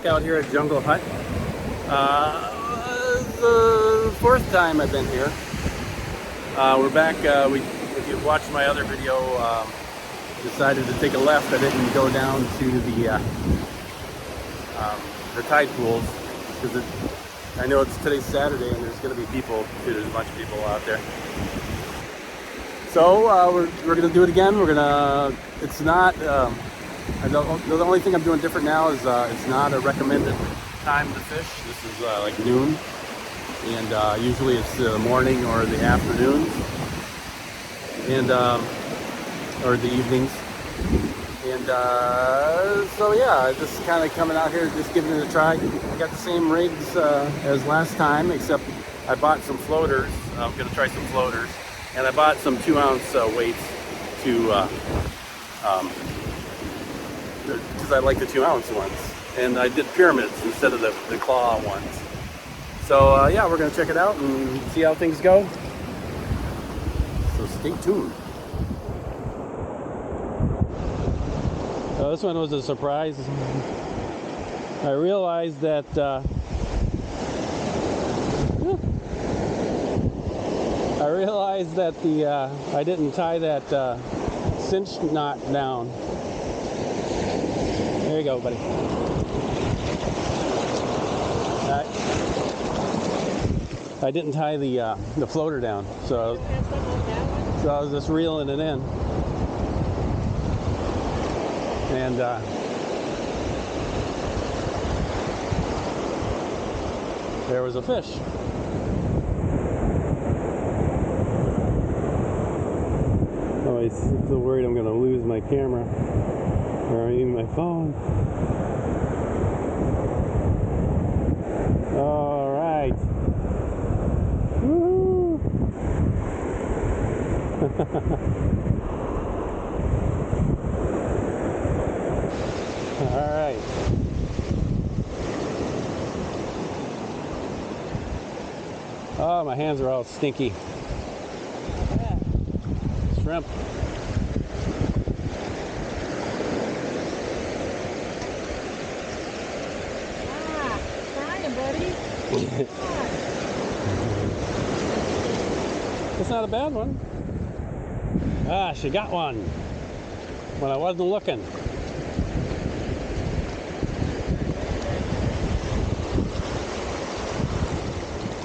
back out here at Jungle Hut. The fourth time I've been here. We're back. If you watched my other video, decided to take a left. I didn't go down to the tide pools because I know today's Saturday and there's going to be people. There's a bunch of people out there. So we're going to do it again. It's not. The only thing I'm doing different now is it's not a recommended time to fish. This is like noon, and usually it's the morning or the afternoons, and or the evenings. And so yeah, just kind of coming out here, just giving it a try. I got the same rigs as last time, except I bought some floaters. I'm going to try some floaters, and I bought some 2-ounce weights to. Because I like the 2-ounce ones, and I did pyramids instead of the claw ones. So yeah, we're gonna check it out and see how things go. So stay tuned. So this one was a surprise. I realized that I didn't tie that cinch knot down. There you go, buddy. I didn't tie the floater down, so I was just reeling it in, and there was a fish. Oh, I'm so worried I'm going to lose my camera. Or even my phone. All right. Woo! All right. Oh, my hands are all stinky. Shrimp. It's not a bad one. Ah, she got one when I wasn't looking.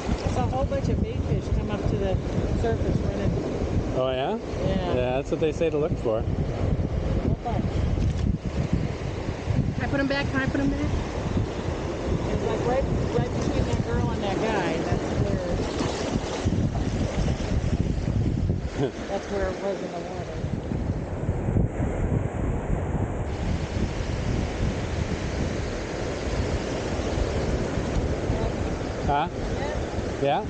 I saw a whole bunch of bait fish come up to the surface running. Oh yeah? Yeah. Yeah, that's what they say to look for. Can I put them back? Can I put them back? It's like right between that girl and that guy. That's where it was in the water. Huh? Yeah?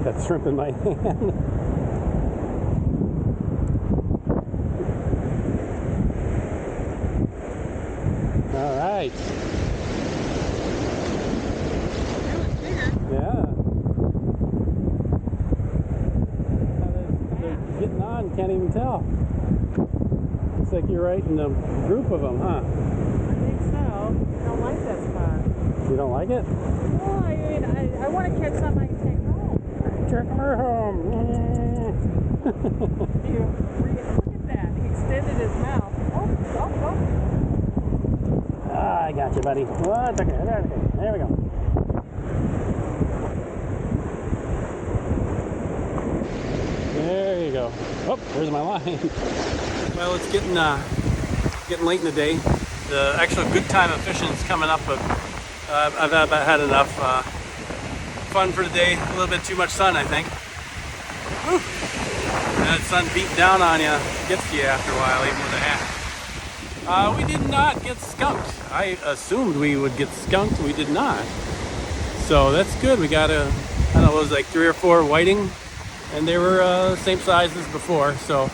Got shrimp in my hand. All right. Yeah. They're getting on, can't even tell. Looks like you're right in a group of them, huh? I think so. I don't like that spot. You don't like it? Well, I mean, I want to catch something I can take home. Take her home. Look at that. He extended his mouth. Oh. Ah, I got you, buddy. What? Okay, there we go. There you go. Oh, there's my line. Well, it's getting late in the day. The actual good time of fishing is coming up, but I've had enough fun for the day. A little bit too much sun, I think. Whew. And that sun beat down on you, gets to you after a while, even with a hat. We did not get skunked. I assumed we would get skunked. We did not. So that's good. We got I don't know, it was like 3 or 4 whiting, and they were same size as before. So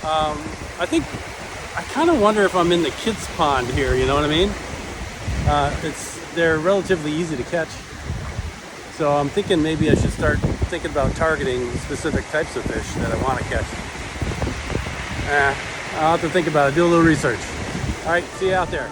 I kind of wonder if I'm in the kids' pond here. You know what I mean? They're relatively easy to catch. So I'm thinking maybe I should start thinking about targeting specific types of fish that I want to catch. I'll have to think about it, do a little research. All right, see you out there.